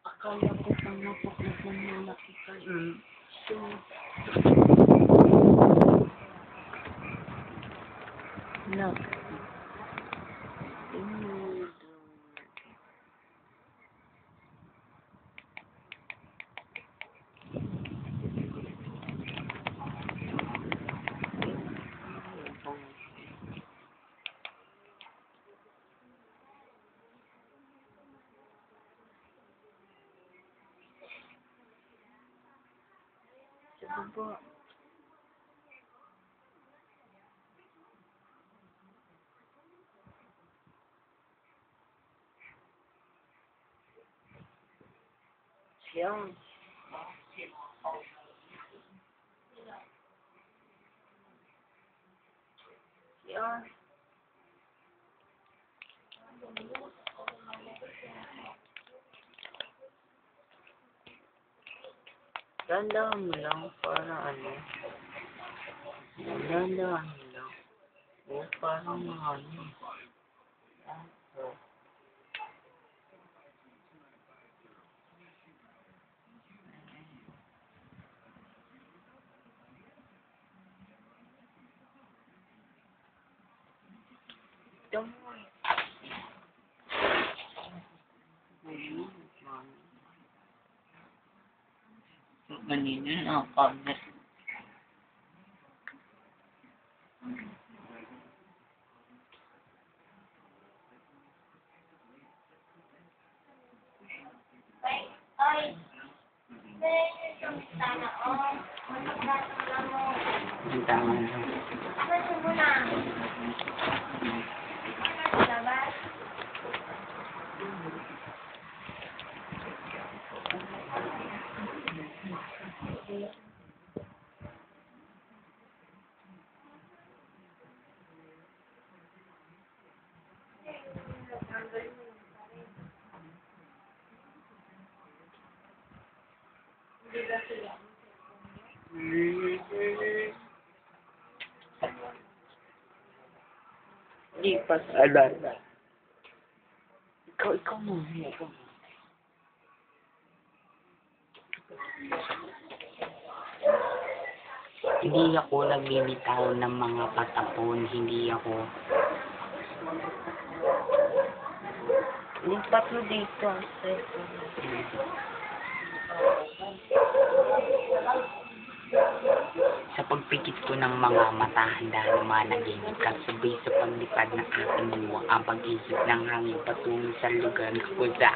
Akala ko pang napaklat ng malaki kayo. So, look. Sa baba. Yan. Yan. Dandahan mo lang para ano. Dandahan mo lang. O, parang ano. O. Damoy. Kanina nakakagat. Ay, yung sana, oh. Ang tama lang. Ano mo na? Labas? Hindi pa alala. Ikaw muna. Ikaw muna. Hindi ako nagbibitaw ng mga patapon. Hindi ako. Lipat mo dito. Sa pagpikit ko ng mga mata, handa na managinip kasabay sa paglipad ng aking luwa ang pag-isip ng hangin patungo sa lugar na kusa.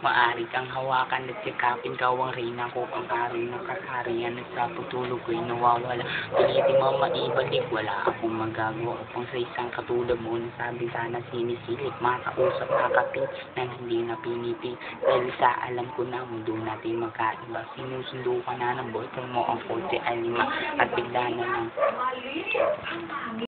Maari kang hawakan at sikapin ka ang reyna ko ang hari ng kasarian at sa pagtulog ko'y nawawala. Pilit mo maibalik, wala akong magagawa upang sa isang katulad mo na sabi sana sinisilip, makausap kakapit na hindi na pinipig. Dahil sa alam ko na mundo natin magkaiba, sinusundo ka na ng boyfriend mo ang kotse ay lima at bigla na lang